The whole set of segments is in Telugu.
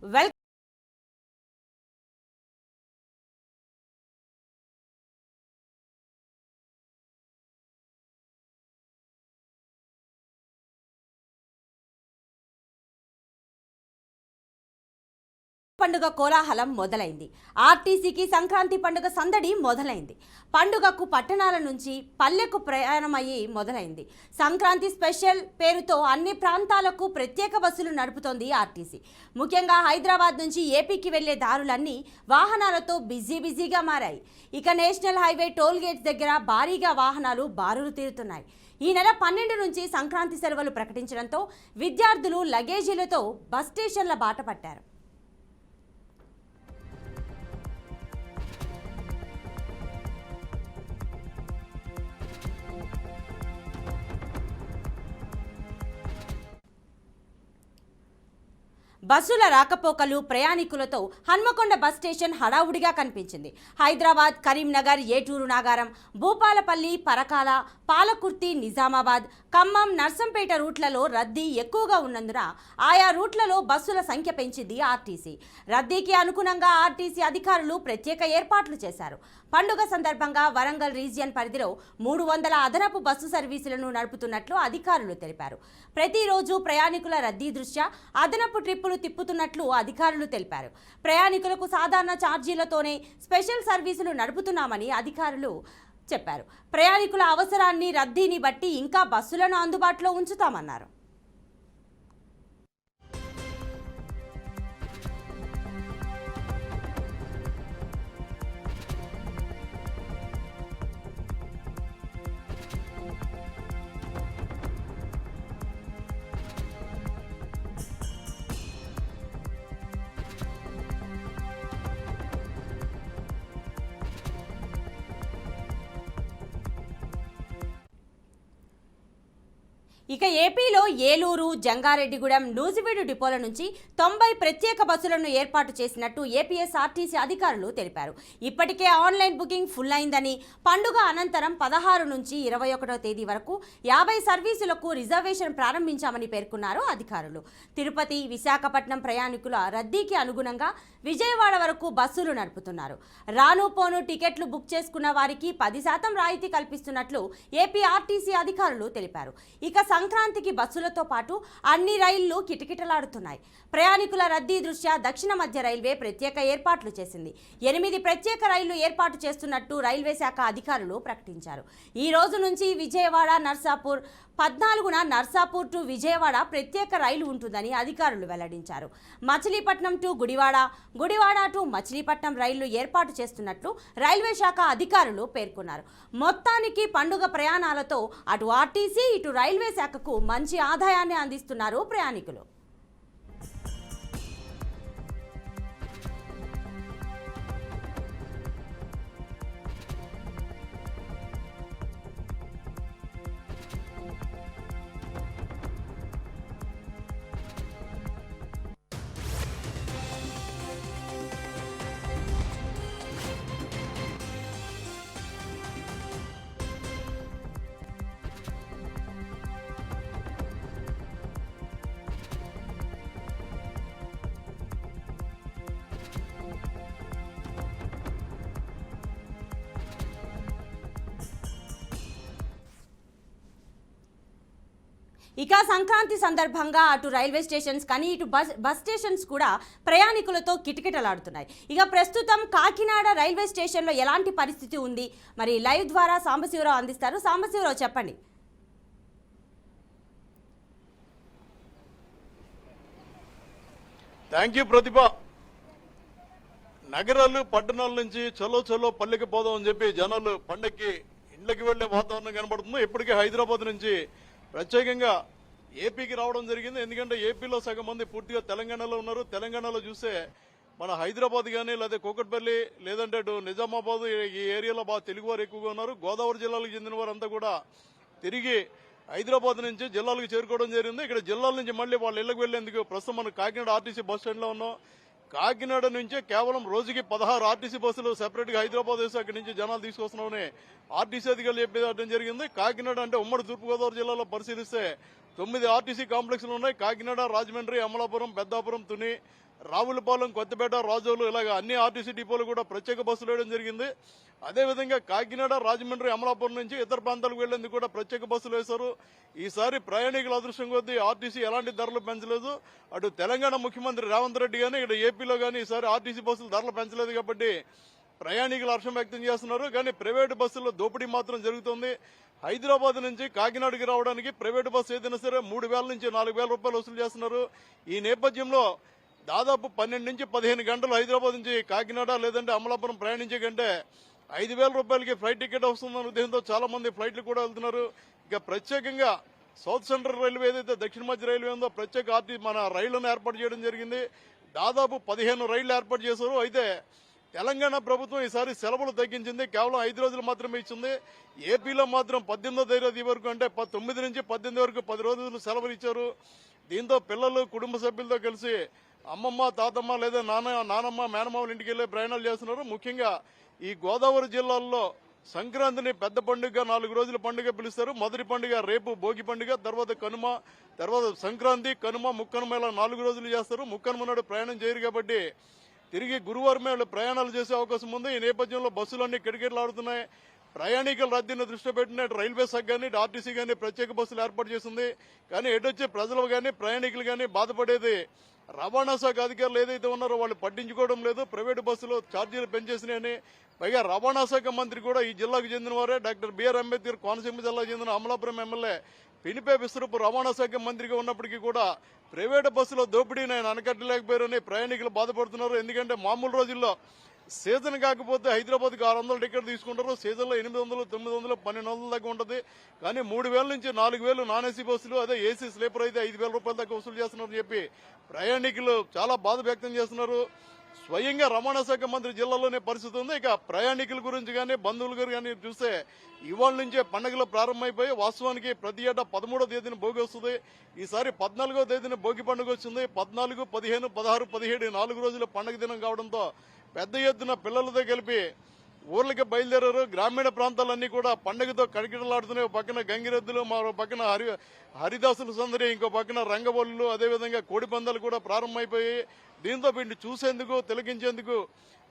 వెల్కమ్. పండుగ కోలాహలం మొదలైంది. ఆర్టీసీకి సంక్రాంతి పండుగ సందడి మొదలైంది. పండుగకు పట్టణాల నుంచి పల్లెకు ప్రయాణమయ్యి మొదలైంది. సంక్రాంతి స్పెషల్ పేరుతో అన్ని ప్రాంతాలకు ప్రత్యేక బస్సులు నడుపుతోంది ఆర్టీసీ. ముఖ్యంగా హైదరాబాద్ నుంచి ఏపీకి వెళ్లే దారులన్నీ వాహనాలతో బిజీగా మారాయి. ఇక నేషనల్ హైవే టోల్ గేట్స్ దగ్గర భారీగా వాహనాలు బారులు తీరుతున్నాయి. ఈ నెల 12 నుంచి సంక్రాంతి సెలవులు ప్రకటించడంతో విద్యార్థులు లగేజీలతో బస్ స్టేషన్ల బాట పట్టారు. బస్సుల రాకపోకలు ప్రయాణికులతో హన్మకొండ బస్ స్టేషన్ హడావుడిగా కనిపించింది. హైదరాబాద్, కరీంనగర్, ఏటూరు నాగారం, భూపాలపల్లి, పరకాల, పాలకుర్తి, నిజామాబాద్, ఖమ్మం, నర్సంపేట రూట్లలో రద్దీ ఎక్కువగా ఉన్నందున ఆయా రూట్లలో బస్సుల సంఖ్య పెంచింది ఆర్టీసీ. రద్దీకి అనుగుణంగా ఆర్టీసీ అధికారులు ప్రత్యేక ఏర్పాట్లు చేశారు. పండుగ సందర్భంగా వరంగల్ రీజియన్ పరిధిలో 300 అదనపు బస్సు సర్వీసులను నడుపుతున్నట్లు అధికారులు తెలిపారు. ప్రతిరోజు ప్రయాణికుల రద్దీ దృష్ట్యా అదనపు ట్రిప్పులు తిప్పుతున్నట్లు అధికారులు తెలిపారు. ప్రయాణికులకు సాధారణ ఛార్జీలతోనే స్పెషల్ సర్వీసులు నడుపుతున్నామని అధికారులు చెప్పారు. ప్రయాణికుల అవసరాన్ని, రద్దీని బట్టి ఇంకా బస్సులను అందుబాటులో ఉంచుతామన్నారు. ఇక ఏపీలో ఏలూరు, జంగారెడ్డిగూడెం, నూజివీడు డిపోల నుంచి 90 ప్రత్యేక బస్సులను ఏర్పాటు చేసినట్టు ఏపీఎస్ఆర్టీసీ అధికారులు తెలిపారు. ఇప్పటికే ఆన్లైన్ బుకింగ్ ఫుల్ అయిందని, పండుగ అనంతరం 16 నుంచి 21వ తేదీ వరకు 50 సర్వీసులకు రిజర్వేషన్ ప్రారంభించామని పేర్కొన్నారు అధికారులు. తిరుపతి, విశాఖపట్నం ప్రయాణికుల రద్దీకి అనుగుణంగా విజయవాడ వరకు బస్సులు నడుపుతున్నారు. రాను పోను టికెట్లు బుక్ చేసుకున్న వారికి 10% రాయితీ కల్పిస్తున్నట్లు ఏపీ ఆర్టీసీ అధికారులు తెలిపారు. ఇక సంక్రాంతికి బస్సులతో పాటు అన్ని రైళ్లు కిటకిటలాడుతున్నాయి. ప్రయాణికుల రద్దీ దృష్ట్యా దక్షిణ మధ్య రైల్వే ప్రత్యేక ఏర్పాట్లు చేసింది. 8 ప్రత్యేక రైళ్లు ఏర్పాటు చేస్తున్నట్టు రైల్వే శాఖ అధికారులు ప్రకటించారు. ఈ రోజు నుంచి విజయవాడ, నర్సాపూర్, 14న నర్సాపూర్ టు విజయవాడ ప్రత్యేక రైలు ఉంటుందని అధికారులు వెల్లడించారు. మచిలీపట్నం టు గుడివాడ, గుడివాడ టు మచిలీపట్నం రైళ్లు ఏర్పాటు చేస్తున్నట్లు రైల్వే శాఖ అధికారులు పేర్కొన్నారు. మొత్తానికి పండుగ ప్రయాణాలతో అటు ఆర్టీసీ, ఇటు రైల్వే శాఖకు మంచి ఆదాయాన్ని అందిస్తున్నారు ప్రయాణికులు. ఇక సంక్రాంతి సందర్భంగా అటు రైల్వే స్టేషన్స్ కానీ ఇటు బస్ స్టేషన్స్ కూడా ప్రయాణికులతో కిటకిటలాడుతున్నాయి. ఇక ప్రస్తుతం కాకినాడ రైల్వే స్టేషన్లో ఎలాంటి పరిస్థితి ఉంది, మరి లైవ్ ద్వారా సాంబశివరావు అందిస్తారు. సాంబశివరావు, చెప్పండి. థ్యాంక్ యూ ప్రతిభ. నగరాలు, పట్టణాల నుంచి చలో పల్లెకి పోదాం అని చెప్పి జనాలు పండక్కి ఇళ్లకి వెళ్లే వాతావరణం కనబడుతుంది. ఇప్పటికే హైదరాబాద్ నుంచి ప్రత్యేకంగా ఏపీకి రావడం జరిగింది. ఎందుకంటే ఏపీలో సగం మంది పూర్తిగా తెలంగాణలో ఉన్నారు. తెలంగాణలో చూస్తే మన హైదరాబాద్ కానీ లేదా కూకట్పల్లి లేదంటే నిజామాబాద్ ఈ ఏరియాలో బాగా తెలుగు వారు ఎక్కువగా ఉన్నారు. గోదావరి జిల్లాలకు చెందిన వారంతా కూడా తిరిగి హైదరాబాద్ నుంచి జిల్లాలకు చేరుకోవడం జరిగింది. ఇక్కడ జిల్లాల నుంచి మళ్ళీ వాళ్ళ ఇళ్లకు వెళ్లేందుకు ప్రస్తుతం మనం కాకినాడ ఆర్టీసీ బస్ స్టాండ్ లో ఉన్నాం. కాకినాడ నుంచే కేవలం రోజుకి 16 ఆర్టీసీ బస్సులు సెపరేట్ గా హైదరాబాద్ వేసి అక్కడి నుంచి జనాలు తీసుకొస్తున్నామని ఆర్టీసీ అధికారులు చెప్పడం జరిగింది. కాకినాడ అంటే ఉమ్మడి తూర్పుగోదావరి జిల్లాలో పరిశీలిస్తే 9 ఆర్టీసీ కాంప్లెక్స్లు ఉన్నాయి. కాకినాడ, రాజమండ్రి, అమలాపురం, పెద్దాపురం, తుని, రావులపాలెం, కొత్తపేట, రాజోలు ఇలాగ అన్ని ఆర్టీసీ డిపోలు కూడా ప్రత్యేక బస్సులు వేయడం జరిగింది. అదేవిధంగా కాకినాడ, రాజమండ్రి, అమలాపురం నుంచి ఇతర ప్రాంతాలకు వెళ్లేందుకు కూడా ప్రత్యేక బస్సులు వేశారు. ఈసారి ప్రయాణికుల అదృష్టం కొద్దీ ఆర్టీసీ ఎలాంటి ధరలు పెంచలేదు. అటు తెలంగాణ ముఖ్యమంత్రి రేవంత్ రెడ్డి కానీ ఇక్కడ ఏపీలో కానీ ఈసారి ఆర్టీసీ బస్సులు ధరలు పెంచలేదు కాబట్టి ప్రయాణికులు హర్షం వ్యక్తం చేస్తున్నారు. కానీ ప్రైవేటు బస్సుల్లో దోపిడీ మాత్రం జరుగుతుంది. హైదరాబాద్ నుంచి కాకినాడకి రావడానికి ప్రైవేటు బస్సు ఏదైనా సరే 3,000 నుంచి 4,000 రూపాయలు వసూలు చేస్తున్నారు. ఈ నేపథ్యంలో దాదాపు 12 నుంచి 15 గంటలు హైదరాబాద్ నుంచి కాకినాడ లేదంటే అమలాపురం ప్రయాణించే కంటే 5,000 రూపాయలకి ఫ్లైట్ టికెట్ వస్తుందన్న ఉద్దేశంతో చాలా మంది ఫ్లైట్లు కూడా వెళ్తున్నారు. ఇక ప్రత్యేకంగా సౌత్ సెంట్రల్ రైల్వే ఏదైతే దక్షిణ మధ్య రైల్వే ఉందో ప్రత్యేక మన రైళ్లను ఏర్పాటు చేయడం జరిగింది. దాదాపు 15 రైళ్లు ఏర్పాటు చేశారు. అయితే తెలంగాణ ప్రభుత్వం ఈసారి సెలవులు తగ్గించింది. కేవలం 5 రోజులు మాత్రమే ఇచ్చింది. ఏపీలో మాత్రం 18వ తేదీ వరకు అంటే 9 నుంచి 18 వరకు 10 రోజులు సెలవులు ఇచ్చారు. దీంతో పిల్లలు కుటుంబ సభ్యులతో కలిసి అమ్మమ్మ, తాతమ్మ లేదా నానమ్మ, మేనమామల ఇంటికి వెళ్లే ప్రయాణాలు చేస్తున్నారు. ముఖ్యంగా ఈ గోదావరి జిల్లాల్లో సంక్రాంతిని పెద్ద పండుగ 4 రోజుల పండుగ పిలుస్తారు. మొదటి పండుగ రేపు భోగి పండుగ, తర్వాత కనుమ, తర్వాత సంక్రాంతి, కనుమ, ముక్కనుమ ఇలా 4 రోజులు చేస్తారు. ముక్కనుమ నాడు ప్రయాణం చేయరు కాబట్టి తిరిగి గురువారమే వాళ్ళు ప్రయాణాలు చేసే అవకాశం ఉంది. ఈ నేపథ్యంలో బస్సులన్నీ కిటకిటలాడుతున్నాయి. ప్రయాణికుల రద్దీని దృష్టి పెట్టిన రైల్వే శాఖ కానీ ఆర్టీసీ కానీ ప్రత్యేక బస్సులు ఏర్పాటు చేసింది. కానీ ఎటొచ్చే ప్రజలు కానీ ప్రయాణికులు కానీ బాధపడేది రవాణా శాఖ అధికారులు ఏదైతే ఉన్నారో వాళ్ళు పట్టించుకోవడం లేదు. ప్రైవేటు బస్సులు ఛార్జీలు పెంచేసినాయని పైగా రవాణా శాఖ మంత్రి కూడా ఈ జిల్లాకు చెందిన వారే డాక్టర్ బిఆర్ అంబేద్కర్ కోనసీమ జిల్లాకు చెందిన అమలాపురం ఎమ్మెల్యే పినిపే విశ్వరూప్ రవాణా శాఖ మంత్రిగా ఉన్నప్పటికీ కూడా ప్రైవేటు బస్సులో దోపిడీని ఆయన అనకట్టలేకపోయారని ప్రయాణికులు బాధపడుతున్నారు. ఎందుకంటే మామూలు రోజుల్లో సీజన్ కాకపోతే హైదరాబాద్కి 600 టికెట్ తీసుకుంటారు. సీజన్లో 800, 900, 1,200 దాకా ఉంటుంది. కానీ 3,000 నుంచి 4,000 నాన్ ఏసీ బస్సులు, అదే ఏసీ స్లీపర్ అయితే 5,000 రూపాయల దాకా వసూలు చేస్తున్నారని చెప్పి ప్రయాణికులు చాలా బాధ వ్యక్తం చేస్తున్నారు. స్వయంగా రవాణా శాఖ మంత్రి జిల్లాలోనే పరిస్థితి ఉంది. ఇక ప్రయాణికుల గురించి కానీ బంధువుల గురించి కానీ చూస్తే ఇవాళ నుంచే పండుగలు ప్రారంభమైపోయి వాస్తవానికి ప్రతి ఏటా 13వ తేదీన భోగి వస్తుంది. ఈసారి 14వ తేదీన భోగి పండుగ వచ్చింది. 14, 15, 16, 17 4 రోజుల పండుగ దినం కావడంతో పెద్ద ఎత్తున పిల్లలతో కలిపి ఊర్లకి బయలుదేరారు. గ్రామీణ ప్రాంతాలన్నీ కూడా పండుగతో కడికిడలాడుతున్నాయి. ఒక పక్కన గంగిరెద్దులు, మరో పక్కన హరిదాసుల సందడి, ఇంకో పక్కన రంగబోళ్ళు, అదేవిధంగా కోడి పందాలు కూడా ప్రారంభమైపోయాయి. దీంతో వీటిని చూసేందుకు, తిలకించేందుకు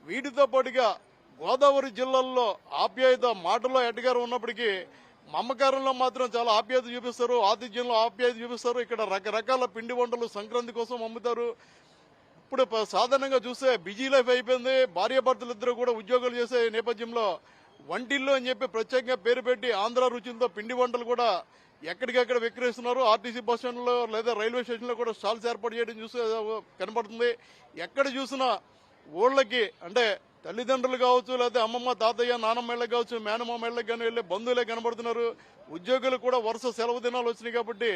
వీటితో పాటుగా గోదావరి జిల్లాల్లో ఆప్యాయత మాటలో ఎటగారు ఉన్నప్పటికీ మమకారంలో మాత్రం చాలా ఆప్యాయత చూపిస్తారు. ఆతిథ్యంలో ఆప్యాయత చూపిస్తారు. ఇక్కడ రకరకాల పిండి వంటలు సంక్రాంతి కోసం అమ్ముతారు. ఇప్పుడు సాధారణంగా చూస్తే బిజీ లైఫ్ అయిపోయింది. భార్యాభర్తలు ఇద్దరు కూడా ఉద్యోగాలు చేసే నేపథ్యంలో వంటిల్లు అని చెప్పి ప్రత్యేకంగా పేరు పెట్టి ఆంధ్ర రుచులతో పిండి వంటలు కూడా ఎక్కడికెక్కడ విక్రయిస్తున్నారు. ఆర్టీసీ బస్ స్టాండ్లో లేదా రైల్వే స్టేషన్లో కూడా స్టాల్స్ ఏర్పాటు చేయడం చూస్తే కనబడుతుంది. ఎక్కడ చూసినా ఊళ్ళకి అంటే తల్లిదండ్రులు కావచ్చు, లేదా అమ్మమ్మ, తాతయ్య, నానమ్మ ఇళ్ళకి కావచ్చు, మేనమామ ఇళ్ళకి కానీ వెళ్ళే బంధువులే కనబడుతున్నారు. ఉద్యోగులు కూడా వరుస సెలవు దినాలు వచ్చినాయి కాబట్టి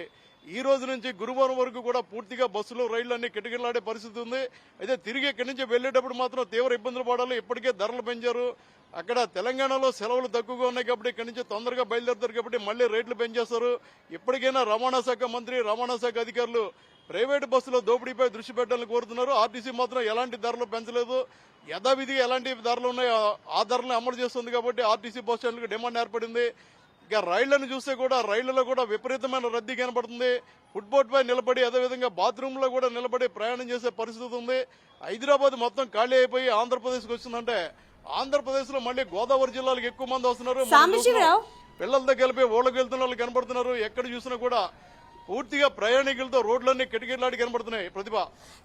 ఈ రోజు నుంచి గురువారం వరకు కూడా పూర్తిగా బస్సులు, రైళ్లు అన్ని కిటకిటలాడే పరిస్థితి ఉంది. అయితే తిరిగి ఇక్కడి నుంచి వెళ్లేటప్పుడు మాత్రం తీవ్ర ఇబ్బందులు పడాలి. ఇప్పటికే ధరలు పెంచారు. అక్కడ తెలంగాణలో సెలవులు తక్కువగా ఉన్నాయి కాబట్టి ఇక్కడి నుంచి తొందరగా బయలుదేరుతారు కాబట్టి మళ్లీ రేట్లు పెంచేస్తారు. ఇప్పటికైనా రవాణా శాఖ మంత్రి, రవాణా శాఖ అధికారులు ప్రైవేటు బస్సులో దోపిడీపై దృష్టి పెట్టాలని కోరుతున్నారు. ఆర్టీసీ మాత్రం ఎలాంటి ధరలు పెంచలేదు. యథావిధిగా ఎలాంటి ధరలు ఉన్నాయో ఆ ధరలను అమలు చేస్తుంది కాబట్టి ఆర్టీసీ బస్ స్టాండ్లకు డిమాండ్ ఏర్పడింది. ఇక రైళ్లను చూస్తే కూడా రైళ్లలో కూడా విపరీతమైన రద్దీ కనబడుతుంది. ఫుట్బోర్డ్ పై నిలబడి, అదేవిధంగా బాత్రూమ్ లో కూడా నిలబడి ప్రయాణం చేసే పరిస్థితి ఉంది. హైదరాబాద్ మొత్తం ఖాళీ అయిపోయి ఆంధ్రప్రదేశ్కి వచ్చిందంటే ఆంధ్రప్రదేశ్ లో మళ్ళీ గోదావరి జిల్లాలకు ఎక్కువ మంది వస్తున్నారు. పిల్లలతో కలిపి ఊళ్ళకి వెళ్తున్న వాళ్ళు కనబడుతున్నారు. ఎక్కడ చూసినా కూడా పూర్తిగా ప్రయాణికులతో రోడ్లన్నీ కిటకిటలాడి కనబడుతున్నాయి. ప్రతిభ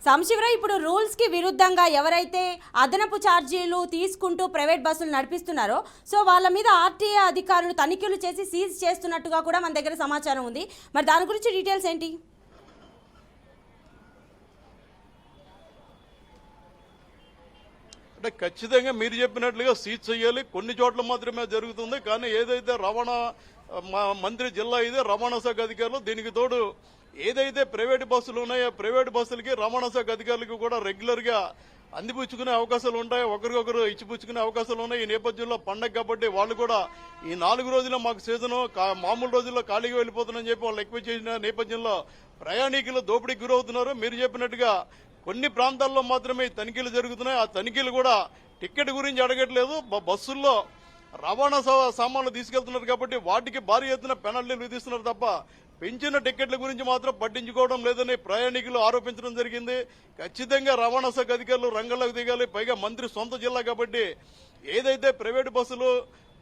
సాంబశివరావు, ఇప్పుడు రూల్స్ కి విరుద్ధంగా ఎవరైతే అదనపు ఛార్జీలు తీసుకుంటూ ప్రైవేట్ బస్సులు నడిపిస్తున్నారో సో వాళ్ళ మీద ఆర్టీఏ అధికారులు తనిఖీలు చేసి సీజ్ చేస్తున్నట్టుగా కూడా మన దగ్గర సమాచారం ఉంది. మరి దాని గురించి డీటెయిల్స్ ఏంటి? అంటే ఖచ్చితంగా మీరు చెప్పినట్లుగా సీజ్ చేయాలి. కొన్ని చోట్ల మాత్రమే జరుగుతుంది. కానీ ఏదైతే రవాణా మంత్రి జిల్లా ఇదే రవాణా శాఖ అధికారులు, దీనికి తోడు ఏదైతే ప్రైవేటు బస్సులు ఉన్నాయో ప్రైవేటు బస్సులకి రవాణా శాఖ అధికారులకు కూడా రెగ్యులర్ గా అందిపుచ్చుకునే అవకాశాలు ఉంటాయి. ఒకరికొకరు ఇచ్చిపుచ్చుకునే అవకాశాలు ఉన్నాయి. ఈ నేపథ్యంలో పండగ కాబట్టి వాళ్ళు కూడా ఈ 4 రోజుల్లో మాకు సీజను మామూలు రోజుల్లో ఖాళీగా వెళ్ళిపోతుందని చెప్పి వాళ్ళు ఎక్కువ చేసిన నేపథ్యంలో ప్రయాణికులు దోపిడీకి గురవుతున్నారు. మీరు చెప్పినట్టుగా కొన్ని ప్రాంతాల్లో మాత్రమే తనిఖీలు జరుగుతున్నాయి. ఆ తనిఖీలు కూడా టికెట్ గురించి అడగట్లేదు. బస్సుల్లో రవాణా సామాన్లు తీసుకెళ్తున్నారు కాబట్టి వాటికి భారీ ఎత్తున పెనాల్టీలు విధిస్తున్నారు తప్ప పెంచిన టికెట్ల గురించి మాత్రం పట్టించుకోవడం లేదని ప్రయాణికులు ఆరోపించడం జరిగింది. ఖచ్చితంగా రవాణా శాఖ అధికారులు రంగంలోకి దిగాలి. పైగా మంత్రి సొంత జిల్లా కాబట్టి ఏదైతే ప్రైవేటు బస్సులు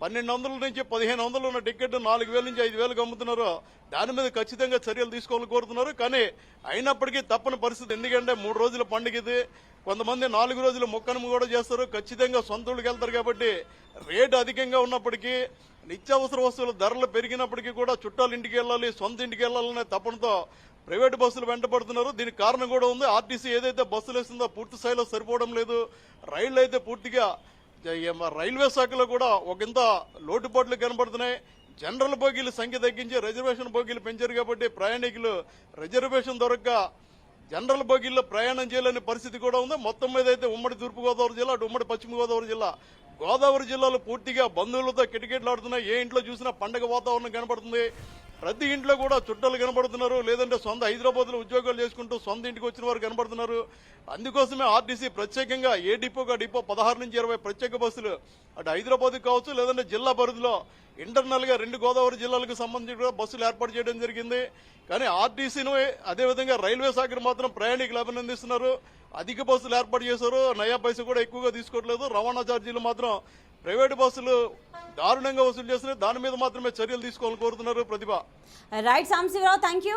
1200 నుంచి 1500 ఉన్న టికెట్ 4000 నుంచి 5000కి అమ్ముతున్నారో దాని మీద ఖచ్చితంగా చర్యలు తీసుకోవాలని కోరుతున్నారు. కానీ అయినప్పటికీ తప్పని పరిస్థితి. ఎందుకంటే 3 రోజుల పండుగ ఇది. కొంతమంది 4 రోజులు మొక్కను కూడా చేస్తారు. ఖచ్చితంగా సొంత ఊళ్ళకి వెళ్తారు కాబట్టి రేటు అధికంగా ఉన్నప్పటికీ నిత్యావసర వస్తువుల ధరలు పెరిగినప్పటికీ కూడా చుట్టాలు ఇంటికి వెళ్ళాలి, సొంత ఇంటికి వెళ్ళాలనే తపనతో ప్రైవేటు బస్సులు వెంటబడుతున్నారు. దీనికి కారణం కూడా ఉంది. ఆర్టీసీ ఏదైతే బస్సులు వేస్తుందో పూర్తి స్థాయిలో సరిపోవడం లేదు. రైళ్లు అయితే పూర్తిగా రైల్వే శాఖలో కూడా ఒకంత లోటుపాట్లు కనబడుతున్నాయి. జనరల్ బోగీల సంఖ్య తగ్గించి రిజర్వేషన్ బోగీలు పెంచారు కాబట్టి ప్రయాణికులు రిజర్వేషన్ దొరక్క జనరల్ బోగీల్లో ప్రయాణం చేయలేని పరిస్థితి కూడా ఉంది. మొత్తం మీద అయితే ఉమ్మడి తూర్పుగోదావరి జిల్లా, అటు ఉమ్మడి పశ్చిమ గోదావరి జిల్లా, గోదావరి జిల్లాలో పూర్తిగా బంధువులతో కిటకిటలాడుతున్నాయి. ఏ ఇంట్లో చూసినా పండగ వాతావరణం కనబడుతుంది. ప్రతి ఇంట్లో కూడా చుట్టాలు కనబడుతున్నారు. లేదంటే సొంత హైదరాబాద్లో ఉద్యోగాలు చేసుకుంటూ సొంత ఇంటికి వచ్చిన వారు కనబడుతున్నారు. అందుకోసమే ఆర్టీసీ ప్రత్యేకంగా ఏ డిపోగా డిపో 16 నుంచి 20 ప్రత్యేక బస్సులు అటు హైదరాబాద్ కావచ్చు, లేదంటే జిల్లా పరిధిలో ఇంటర్నల్ గా 2 గోదావరి జిల్లాలకు సంబంధించిన బస్సులు ఏర్పాటు చేయడం జరిగింది. కానీ ఆర్టీసీను అదేవిధంగా రైల్వే శాఖను మాత్రం ప్రయాణికులు అభినందిస్తున్నారు. అధిక బస్సులు ఏర్పాటు చేశారు. నయా పైసా కూడా ఎక్కువగా తీసుకోవట్లేదు. రవాణా ఛార్జీలు మాత్రం ప్రైవేటు బస్సులు దారుణంగా వసూలు చేస్తున్నాయి. దాని మీద మాత్రమే చర్యలు తీసుకోవాలని కోరుతున్నారు. Pratibha. Right Sambasivarao, thank you.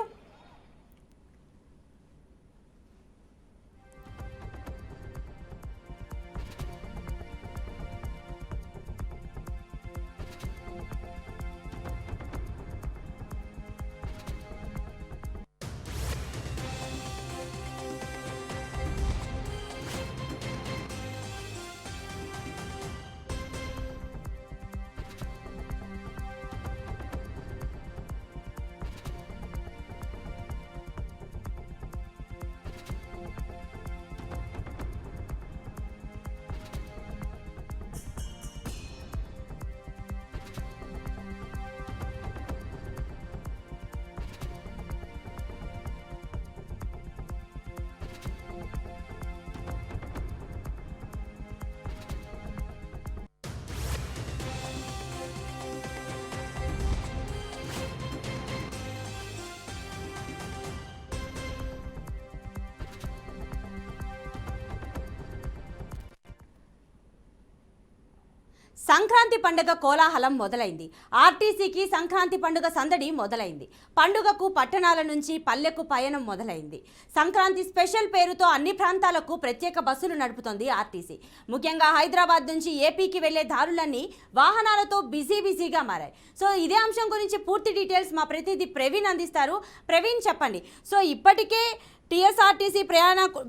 Sankranti పండుగ కోలాహలం మొదలైంది. ఆర్టీసీకి సంక్రాంతి పండుగ సందడి మొదలైంది. పండుగకు పట్టణాల నుంచి పల్లెకు పయనం మొదలైంది. సంక్రాంతి స్పెషల్ పేరుతో అన్ని ప్రాంతాలకు ప్రత్యేక బస్సులు నడుపుతోంది ఆర్టీసీ. ముఖ్యంగా హైదరాబాద్ నుంచి ఏపీకి వెళ్లే దారులన్నీ వాహనాలతో బిజీగా మారాయి. సో ఇదే అంశం గురించి పూర్తి డీటెయిల్స్ మా ప్రతినిధి ప్రవీణ్ అందిస్తారు. ప్రవీణ్, చెప్పండి. సో ఇప్పటికే టీఎస్ఆర్టీసీ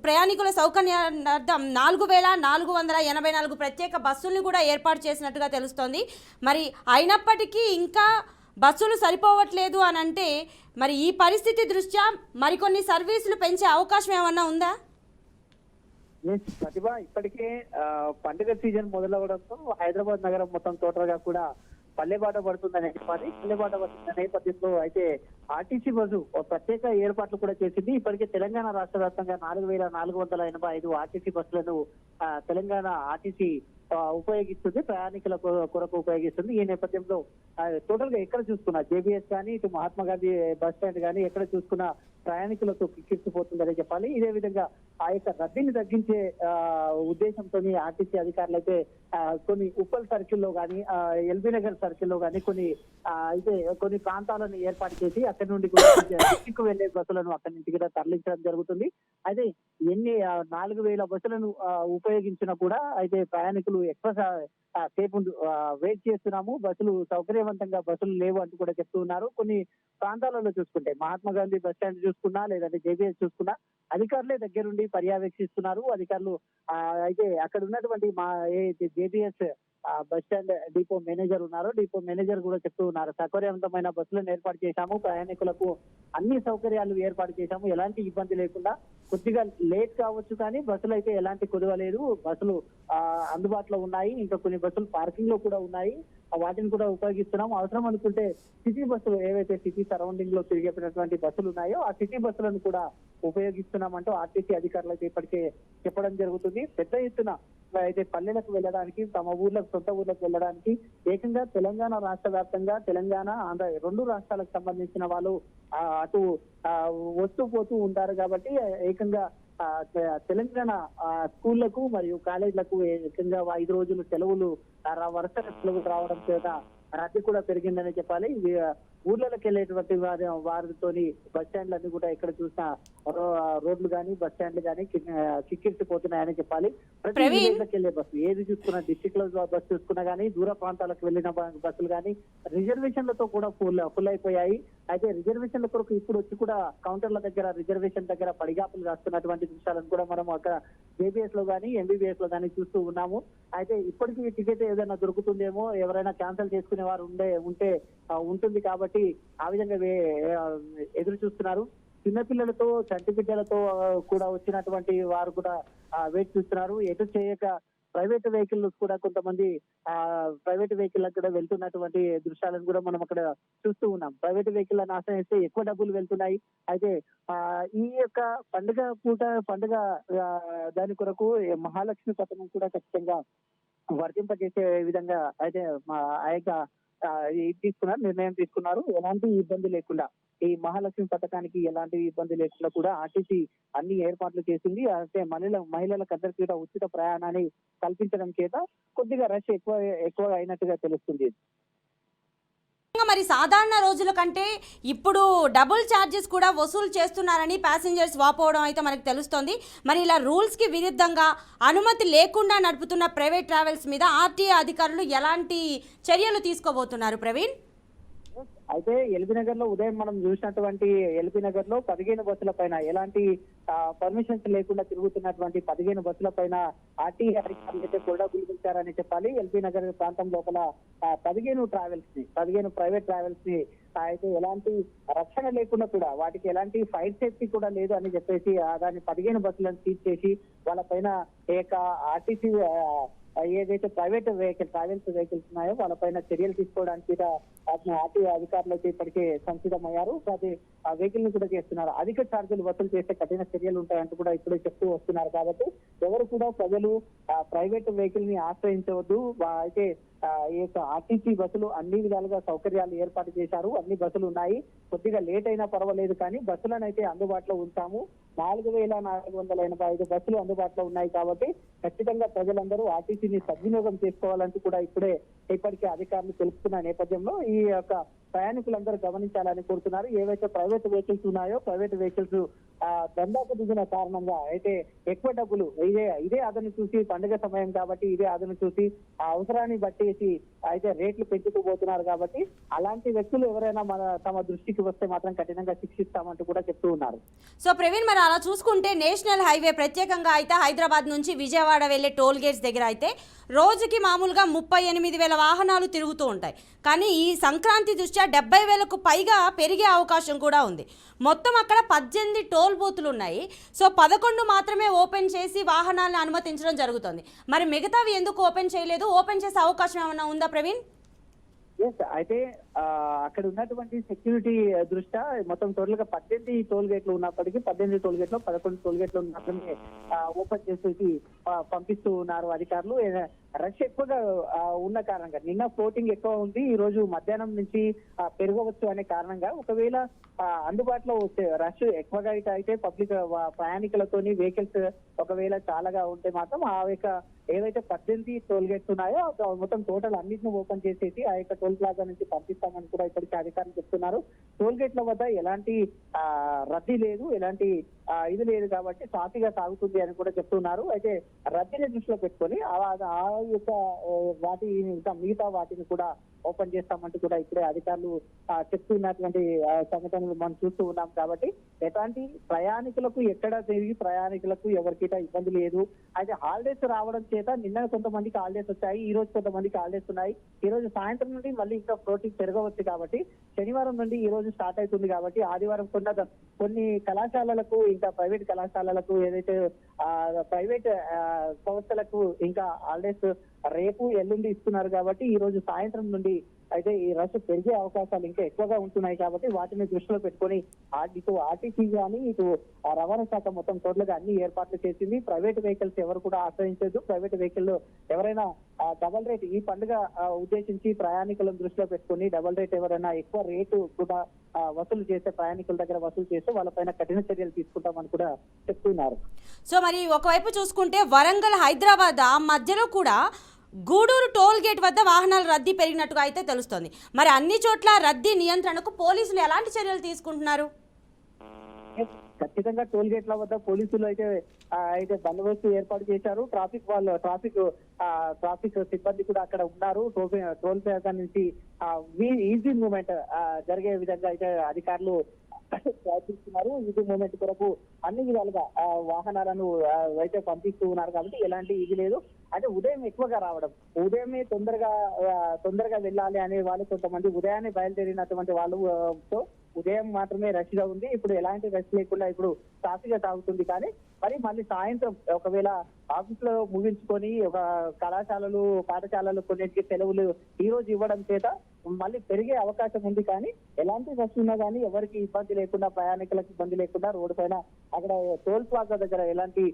ప్రయాణికుల సౌకర్యార్థం 4484 ప్రత్యేక బస్సుల్ని కూడా ఏర్పాటు చేసినట్టుగా తెలుస్తోంది. మరి అయినప్పటికీ ఇంకా బస్సులు సరిపోవట్లేదు అని అంటే మరి ఈ పరిస్థితి దృష్ట్యా మరికొన్ని సర్వీసులు పెంచే అవకాశం ఏమన్నా ఉందా? ప్రతిభ, ఇప్పటికే పండుగ సీజన్ మొదలవడంతో హైదరాబాద్ నగరం మొత్తం టోటల్ గా కూడా పల్లెబాట పడుతుందనే పల్లెబాట పడుతున్న నేపథ్యంలో అయితే ఆర్టీసీ బస్సు ప్రత్యేక ఏర్పాట్లు కూడా చేసింది. ఇప్పటికే తెలంగాణ రాష్ట్ర వ్యాప్తంగా 4485 ఆర్టీసీ బస్సులను తెలంగాణ ఆర్టీసీ ఉపయోగిస్తుంది, ప్రయాణికుల కొరకు ఉపయోగిస్తుంది. ఈ నేపథ్యంలో టోటల్ గా ఎక్కడ చూసుకున్నా జేబీఎస్ కానీ ఇటు మహాత్మా గాంధీ బస్ స్టాండ్ కానీ ఎక్కడ చూసుకున్నా ప్రయాణికులతో కిక్కిరిసిపోతుందనే చెప్పాలి. ఇదే విధంగా ఆ యొక్క రద్దీని తగ్గించే ఉద్దేశంతో ఆర్టీసీ అధికారులు అయితే కొన్ని ఉప్పల్ సర్కిల్లో కానీ ఎల్బీ నగర్ సర్కిల్లో కానీ కొన్ని ప్రాంతాలను ఏర్పాటు చేసి అక్కడి నుండి కూడా దిక్కుకు వెళ్లే బస్సులను అక్కడి నుంచి కూడా తరలించడం జరుగుతుంది. అయితే 4000 బస్సులను ఉపయోగించినా కూడా అయితే ప్రయాణికులు ఎక్కువ సేపు వెయిట్ చేస్తున్నాము, బస్సులు సౌకర్యవంతంగా బస్సులు లేవు అంటూ కూడా చెప్తూ ఉన్నారు. కొన్ని ప్రాంతాలలో చూసుకుంటే మహాత్మా గాంధీ బస్ స్టాండ్ చూసుకున్నా లేదంటే జేబీఎస్ చూసుకున్నా అధికారులే దగ్గరుండి పర్యవేక్షిస్తున్నారు. అధికారులు అయితే అక్కడ ఉన్నటువంటి JBS bus stand depot manager ఉన్నారు. డిపో మేనేజర్ కూడా చెప్తూ ఉన్నారు, సౌకర్యవంతమైన బస్సులను ఏర్పాటు చేశాము, ప్రయాణికులకు అన్ని సౌకర్యాలు ఏర్పాటు చేశాము, ఎలాంటి ఇబ్బంది లేకుండా. కొద్దిగా లేట్ కావచ్చు కానీ బస్సులు అయితే ఎలాంటి కొదువ లేదు, బస్సులు అందుబాటులో ఉన్నాయి. ఇంకా కొన్ని బస్సులు పార్కింగ్ లో కూడా ఉన్నాయి, వాటిని కూడా ఉపయోగిస్తున్నాం. అవసరం అనుకుంటే సిటీ బస్సులు ఏవైతే సిటీ సరౌండింగ్ లో తిరిగేటటువంటి బస్సులు ఉన్నాయో ఆ సిటీ బస్సులను కూడా ఉపయోగిస్తున్నామంటూ ఆర్టీసీ అధికారులు అయితే ఇప్పటికే చెప్పడం జరుగుతుంది. పెద్ద ఎత్తున అయితే పల్లెలకు వెళ్ళడానికి, తమ ఊర్లకు, సొంత ఊర్లకు వెళ్ళడానికి ఏకంగా తెలంగాణ రాష్ట్ర వ్యాప్తంగా, తెలంగాణ ఆంధ్ర రెండు రాష్ట్రాలకు సంబంధించిన వాళ్ళు అటు వస్తూ పోతూ ఉంటారు కాబట్టి ఏకంగా తెలంగాణ స్కూళ్లకు మరియు కాలేజీలకు ఏకంగా 5 రోజులు సెలవులు వరుస సెలవులు రావడం చేత రద్దీ కూడా పెరిగిందని చెప్పాలి. ఊర్లలోకి వెళ్ళేటువంటి వారితోని బస్ స్టాండ్లన్నీ కూడా ఎక్కడ చూసినా రోడ్లు కానీ బస్ స్టాండ్లు కానీ కిక్కిరిసిపోతున్నాయని చెప్పాలి. ప్రతి విలేజ్లకు వెళ్ళే బస్సు ఏది చూసుకున్నా, డిస్ట్రిక్ట్ లో బస్సు చూసుకున్నా కానీ, దూర ప్రాంతాలకు వెళ్ళిన బస్సులు కానీ రిజర్వేషన్లతో కూడా ఫుల్ అయిపోయాయి. అయితే రిజర్వేషన్ల కొరకు ఇప్పుడు వచ్చి కూడా కౌంటర్ల దగ్గర, రిజర్వేషన్ దగ్గర పడిగాపులు రాస్తున్నటువంటి దృశ్యాలను కూడా మనం అక్కడ జేబీఎస్ లో కానీ, ఎంబీబీఎస్ లో కానీ చూస్తూ ఉన్నాము. అయితే ఇప్పటికీ టికెట్ ఏదైనా దొరుకుతుందేమో, ఎవరైనా క్యాన్సిల్ చేసుకునే వారు ఉంటే ఉంటుంది కాబట్టి ఆ విధంగా ఎదురు చూస్తున్నారు. చిన్నపిల్లలతో, చంటి బిడ్డలతో కూడా వచ్చినటువంటి వారు కూడా వెయిట్ చూస్తున్నారు. ఎటు చేయక ప్రైవేట్ వెహికల్ కూడా కొంతమంది ప్రైవేట్ వెహికల్ కూడా వెళ్తున్నటువంటి దృశ్యాలను కూడా మనం అక్కడ చూస్తూ ఉన్నాం. ప్రైవేట్ వెహికల్ ఆశ్రయిస్తే ఎక్కువ డబ్బులు వెళ్తున్నాయి. అయితే ఈ యొక్క పండుగ దాని కొరకు మహాలక్ష్మి పథకం కూడా ఖచ్చితంగా వర్తింపజేసే విధంగా అయితే ఆ యొక్క నిర్ణయం తీసుకున్నారు. ఎలాంటి ఇబ్బంది లేకుండా, ఈ మహాలక్ష్మి పథకానికి ఎలాంటి ఇబ్బంది లేకుండా కూడా ఆర్టీసీ అన్ని ఏర్పాట్లు చేసింది. అంటే మహిళలకు అందరికీ కూడా ఉచిత ప్రయాణాన్ని కల్పించడం చేత కొద్దిగా రష్ ఎక్కువ అయినట్టుగా తెలుస్తుంది. మరి సాధారణ రోజుల కంటే ఇప్పుడు డబుల్ ఛార్జెస్ కూడా వసూలు చేస్తున్నారని ప్యాసింజర్స్ వాపోవడం అయితే మనకు తెలుస్తోంది. మరి ఇలా రూల్స్కి విరుద్ధంగా అనుమతి లేకుండా నడుపుతున్న ప్రైవేట్ ట్రావెల్స్ మీద ఆర్టీఏ అధికారులు ఎలాంటి చర్యలు తీసుకోబోతున్నారు ప్రవీణ్? అయితే ఎల్బీ నగర్ లో ఉదయం మనం చూసినటువంటి ఎల్బీ నగర్ లో 15 బస్సుల పైన ఎలాంటి పర్మిషన్స్ లేకుండా తిరుగుతున్నటువంటి 15 బస్సుల పైన ఆర్టీఏ అధికారులు అయితే కూడా పిలిపించారని చెప్పాలి. ఎల్బీ నగర్ ప్రాంతం లోపల 15 ప్రైవేట్ ట్రావెల్స్ ని అయితే ఎలాంటి రక్షణ లేకుండా కూడా, వాటికి ఎలాంటి ఫైర్ సేఫ్టీ కూడా లేదు అని చెప్పేసి దాన్ని 15 బస్సులను సీజ్ చేసి వాళ్ళ పైన ఆర్టీసీ ఏదైతే ప్రైవేట్ ట్రావెల్స్ వెహికల్స్ ఉన్నాయో వాళ్ళపైన చర్యలు తీసుకోవడానికి ఆర్టీఓ అధికారులు అయితే ఇప్పటికే సంసిద్ధమయ్యారు. అది ఆ వెహికల్ ని కూడా చేస్తున్నారు. అధిక ఛార్జీలు వసూలు చేస్తే కఠిన చర్యలు ఉంటాయంటూ కూడా ఇప్పుడే చెప్తూ వస్తున్నారు. కాబట్టి ఎవరు కూడా ప్రజలు ప్రైవేట్ వెహికల్ ని ఆశ్రయించవద్దు. అయితే ఈ యొక్క ఆర్టీసీ బస్సులు అన్ని విధాలుగా సౌకర్యాలు ఏర్పాటు చేశారు. అన్ని బస్సులు ఉన్నాయి. కొద్దిగా లేట్ అయినా పర్వాలేదు కానీ బస్సులను అయితే అందుబాటులో ఉంచాము. 4485 బస్సులు అందుబాటులో ఉన్నాయి. కాబట్టి ఖచ్చితంగా ప్రజలందరూ ఆర్టీసీని సద్వినియోగం చేసుకోవాలంటూ కూడా ఇప్పటికే అధికారులు తెలుపుతున్న నేపథ్యంలో ఈ యొక్క ప్రయాణికులందరూ గమనించాలని కోరుతున్నారు. ఏవైతే ప్రైవేట్ వెహికల్స్ ఉన్నాయో, ప్రైవేట్ వెహికల్స్ దందాకు దిగిన కారణంగా అయితే ఎక్కువ డబ్బులు ఇదే అదను చూసి, పండుగ సమయం కాబట్టి ఇదే అదను చూసి ఆ అవసరాన్ని బట్టేసి అయితే రేట్లు పెంచుతూ పోతున్నారు. కాబట్టి అలాంటి వ్యక్తులు ఎవరైనా తమ దృష్టికి వస్తే మాత్రం కఠినంగా శిక్షిస్తామంటూ కూడా చెప్తూ ఉన్నారు. సో ప్రవీణ్, మరి అలా చూసుకుంటే నేషనల్ హైవే ప్రత్యేకంగా అయితే హైదరాబాద్ నుంచి విజయవాడ వెళ్లే టోల్ గేట్స్ దగ్గర అయితే రోజుకి మామూలుగా 38,000 వాహనాలు తిరుగుతూ ఉంటాయి. కానీ ఈ సంక్రాంతి దృష్ట్యా 70,000కు పైగా పెరిగే అవకాశం కూడా ఉంది. మొత్తం అక్కడ 18 టోల్ బూతులు ఉన్నాయి. సో 11 మాత్రమే ఓపెన్ చేసి వాహనాలను అనుమతించడం జరుగుతుంది. మరి మిగతావి ఎందుకు ఓపెన్ చేయలేదు? ఓపెన్ చేసే అవకాశం ఏమైనా ఉందా ప్రవీణ్? అయితే అక్కడ ఉన్నటువంటి సెక్యూరిటీ దృష్ట్యా మొత్తం టోటల్ గా 18 టోల్ గేట్లు ఉన్నప్పటికీ 18 టోల్ గేట్లు 11 టోల్ గేట్లు మాత్రమే ఓపెన్ చేసేసి పంపిస్తూ ఉన్నారు అధికారులు. రష్ ఎక్కువగా ఉన్న కారణంగా, నిన్న ఫ్లోటింగ్ ఎక్కువ ఉంది, ఈ రోజు మధ్యాహ్నం నుంచి పెరగవచ్చు అనే కారణంగా ఒకవేళ అందుబాటులో వస్తే రష్ ఎక్కువగా అయితే పబ్లిక్ ప్రయాణికులతోని వెహికల్స్ ఒకవేళ చాలాగా ఉంటే మాత్రం ఆ యొక్క ఏవైతే 18 టోల్ గేట్స్ ఉన్నాయో మొత్తం టోటల్ అన్నింటిని ఓపెన్ చేసేసి ఆ యొక్క టోల్ ప్లాజా నుంచి పంపిస్తామని కూడా ఇప్పటికీ అధికారులు చెప్తున్నారు. టోల్ గేట్ల వద్ద ఎలాంటి రద్దీ లేదు, ఎలాంటి ఇది లేదు కాబట్టి సాఫీగా సాగుతుంది అని కూడా చెప్తున్నారు. అయితే రద్దీని దృష్టిలో పెట్టుకొని ఆ యొక్క వాటి ఇంకా మిగతా వాటిని కూడా ఓపెన్ చేస్తామంటూ కూడా ఇప్పుడే అధికారులు చెప్తున్నటువంటి సంఘటనలు మనం చూస్తూ ఉన్నాం. కాబట్టి ఎలాంటి ప్రయాణికులకు ఎక్కడ తిరిగి ప్రయాణికులకు ఎవరికి ఇబ్బంది లేదు. అయితే హాలిడేస్ రావడం చేత నిన్న కొంతమందికి హాలిడేస్ వచ్చాయి, ఈ రోజు కొంతమందికి హాలిడేస్ ఉన్నాయి. ఈ రోజు సాయంత్రం నుండి మళ్ళీ ఇంకా ఫ్లోటింగ్ పెరగవచ్చు కాబట్టి శనివారం నుండి ఈ రోజు స్టార్ట్ అవుతుంది. కాబట్టి ఆదివారం కొన్ని కళాశాలలకు, ఇంకా ప్రైవేట్ కళాశాలలకు, ఏదైతే ప్రైవేట్ సంస్థలకు ఇంకా హాలిడేస్ రేపు ఎల్లుండి ఇస్తున్నారు. కాబట్టి ఈ రోజు సాయంత్రం నుండి నుండి అయితే ఈ రష్ పెరిగే అవకాశాలు ఇంకా ఎక్కువగా ఉంటున్నాయి కాబట్టి వాటిని దృష్టిలో పెట్టుకొని ఇటు ఆర్టీసీ కానీ ఇటు రవాణా శాఖ మొత్తం టోటల్ గా అన్ని ఏర్పాట్లు చేసింది. ప్రైవేట్ వెహికల్స్ ఎవరు కూడా ఆశ్రయించదు. ప్రైవేట్ వెహికల్ ఎవరైనా డబల్ రేట్ ఈ పండుగ ఉద్దేశించి ప్రయాణికులను దృష్టిలో పెట్టుకొని డబల్ రేట్ ఎవరైనా ఎక్కువ రేటు కూడా వసూలు చేసే ప్రయాణికుల దగ్గర వసూలు చేస్తే వాళ్ళపైన కఠిన చర్యలు తీసుకుంటామని కూడా చెప్తున్నారు. సో మరి ఒకవైపు చూసుకుంటే వరంగల్ హైదరాబాద్ ఆ మధ్యలో కూడా గూడూరు టోల్ గేట్ వద్ద వాహనాల రద్దీ పెరిగినట్టుగా అయితే తెలుస్తోంది. మరి అన్ని చోట్ల రద్దీ నియంత్రణకు పోలీసులు ఎలాంటి చర్యలు తీసుకుంటున్నారు? ఖచ్చితంగా టోల్ గేట్ల వద్ద పోలీసులు అయితే బందోబస్తు ఏర్పాటు చేశారు. ట్రాఫిక్ సిబ్బంది కూడా అక్కడ ఉన్నారు. టోల్ ప్లాజా నుంచి ఈజీ మూవ్మెంట్ జరిగే విధంగా అయితే అధికారులు ప్రయత్నిస్తున్నారు. ఈజీ మూవ్మెంట్ కొరకు అన్ని విధాలుగా వాహనాలను అయితే పంపిస్తూ ఉన్నారు కాబట్టి ఎలాంటి ఇది లేదు. అయితే ఉదయం ఎక్కువగా రావడం, ఉదయమే తొందరగా వెళ్ళాలి అనే వాళ్ళు కొంతమంది ఉదయాన్నే బయలుదేరినటువంటి వాళ్ళతో ఉదయం మాత్రమే రష్ గా ఉంది. ఇప్పుడు ఎలాంటి రష్ లేకుండా ఇప్పుడు సాఫీగా సాగుతుంది. కానీ మళ్ళీ సాయంత్రం ఒకవేళ ఆఫీస్ లో ముగించుకొని ఒక కళాశాలలు పాఠశాలలు కొన్నిటికి సెలవులు ఈ రోజు ఇవ్వడం చేత మళ్ళీ పెరిగే అవకాశం ఉంది. కానీ ఎలాంటి రష్ ఉన్నా కానీ ఎవరికి ఇబ్బంది లేకుండా, ప్రయాణికులకు ఇబ్బంది లేకుండా రోడ్డు పైన అక్కడ టోల్ ప్లాజా దగ్గర ఎలాంటి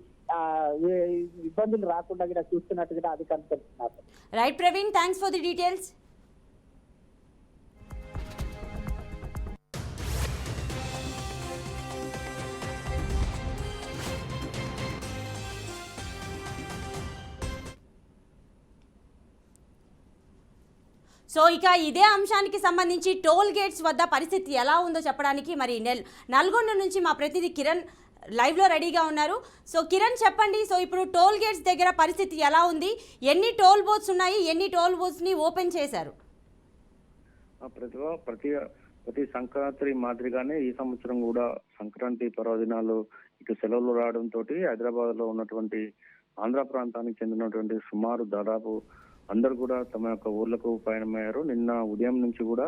ఇబ్బందులు రాకుండా కూడా చూస్తున్నట్టుగా అధికారులు తెలుస్తున్నారు. Right Praveen, thanks for the details. So ఇక ఇదే అంశానికి సంబంధించి టోల్ గేట్స్ వద్ద పరిస్థితి ఎలా ఉందో చెప్పడానికి మరి నల్గొండ నుంచి మా ప్రతినిధి కిరణ్ లైవ్లో రెడీగా ఉన్నారు. సో కిరణ్ చెప్పండి, సో ఇప్పుడు టోల్ గేట్స్ దగ్గర పరిస్థితి ఎలా ఉంది? ఎన్ని టోల్ బూత్స్ ఉన్నాయి? ఎన్ని టోల్ బూత్స్ని ఓపెన్ చేశారు? ప్రతి సంక్రాంతి మాదిరిగానే ఈ సంవత్సరం కూడా సంక్రాంతి పర్వదినాలు ఇటు సెలవులు రావడంతో హైదరాబాద్ లో ఉన్నటువంటి ఆంధ్ర ప్రాంతానికి చెందినటువంటి సుమారు దాదాపు అందరు కూడా తమ యొక్క ఊర్లకు పయనమయ్యారు. నిన్న ఉదయం నుంచి కూడా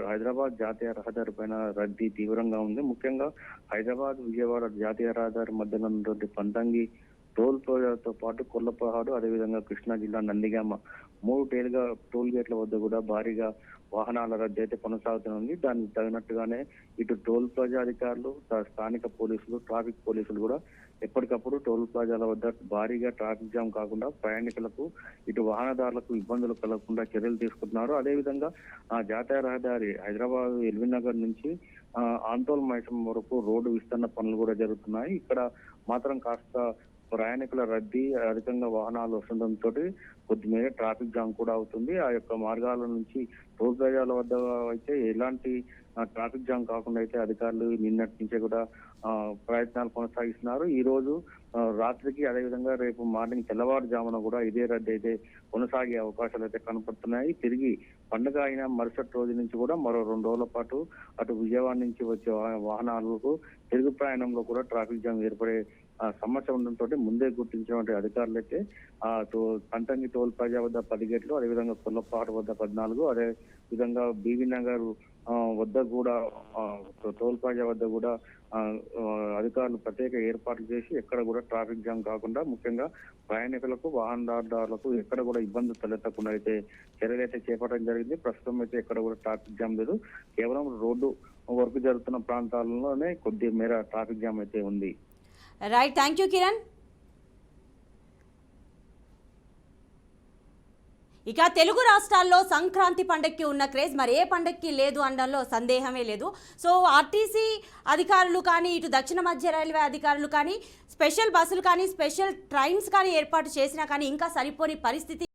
హైదరాబాద్ జాతీయ రహదారి పైన రద్దీ తీవ్రంగా ఉంది. ముఖ్యంగా హైదరాబాద్ విజయవాడ జాతీయ రహదారి మధ్యలో ఉన్నటువంటి పంతంగి టోల్ ప్లాజాతో పాటు కొల్లపహాడు, అదేవిధంగా కృష్ణా జిల్లా నందిగామ 3 టోల్ గేట్ల వద్ద కూడా భారీగా వాహనాల రద్దీ అయితే కొనసాగుతుంది. దానికి తగినట్టుగానే ఇటు టోల్ ప్లాజా అధికారులు, స్థానిక పోలీసులు, ట్రాఫిక్ పోలీసులు కూడా ఎప్పటికప్పుడు టోల్ ప్లాజాల వద్ద భారీగా ట్రాఫిక్ జామ్ కాకుండా ప్రయాణికులకు, ఇటు వాహనదారులకు ఇబ్బందులు కలగకుండా చర్యలు తీసుకుంటున్నారు. అదేవిధంగా జాతీయ రహదారి హైదరాబాద్ ఎల్బీ నగర్ నుంచి ఆందోళన మైసం వరకు రోడ్డు విస్తరణ పనులు కూడా జరుగుతున్నాయి. ఇక్కడ మాత్రం కాస్త ప్రయాణికుల రద్దీ, అధికంగా వాహనాలు వస్తుండటంతో కొద్దిమేర ట్రాఫిక్ జామ్ కూడా అవుతుంది. ఆ యొక్క మార్గాల నుంచి టోల్ ప్లాజాల వద్ద అయితే ఎలాంటి ట్రాఫిక్ జామ్ కాకుండా అయితే అధికారులు నిన్నటి నుంచే కూడా ప్రయత్నాలు కొనసాగిస్తున్నారు. ఈ రోజు రాత్రికి, అదేవిధంగా రేపు మార్నింగ్ తెల్లవారుజామున కూడా ఇదే రద్దీ అయితే కొనసాగే అవకాశాలు అయితే కనపడుతున్నాయి. తిరిగి పండుగ అయిన మరుసటి రోజు నుంచి కూడా మరో 2 రోజుల పాటు అటు విజయవాడ నుంచి వచ్చే వాహనాలకు తిరుగు ప్రయాణంలో కూడా ట్రాఫిక్ జామ్ ఏర్పడే సమస్య ఉండడంతో ముందే గుర్తించినటువంటి అధికారులు అయితే పంతంగి టోల్ ప్లాజా వద్ద 10 గేట్లు, అదేవిధంగా కొల్లపాడు వద్ద 14, అదే విధంగా బీవీ నగర్ వద్ద కూడా టోల్ ప్లాజా వద్ద కూడా అధికారులు ప్రత్యేక ఏర్పాట్లు చేసి ఎక్కడ కూడా ట్రాఫిక్ జామ్ కాకుండా, ముఖ్యంగా ప్రయాణికులకు, వాహనదారులకు ఎక్కడ కూడా ఇబ్బందులు తలెత్తకుండా అయితే చర్యలు అయితే చేపట్టడం జరిగింది. ప్రస్తుతం అయితే ఎక్కడ కూడా ట్రాఫిక్ జామ్ లేదు. కేవలం రోడ్డు వర్క్ జరుగుతున్న ప్రాంతాలలోనే కొద్ది మేర ట్రాఫిక్ జామ్ అయితే ఉంది. Right, thank you Kiran. ఇక తెలుగు రాష్ట్రాల్లో సంక్రాంతి పండగకి ఉన్న క్రేజ్ మరి ఏ పండగకి లేదు అనడంలో సందేహమే లేదు. సో ఆర్టీసీ అధికారులు కానీ, ఇటు దక్షిణ మధ్య రైల్వే అధికారులు కానీ స్పెషల్ బస్సులు కానీ, స్పెషల్ ట్రైన్స్ కానీ ఏర్పాటు చేసినా కానీ ఇంకా సరిపోని పరిస్థితి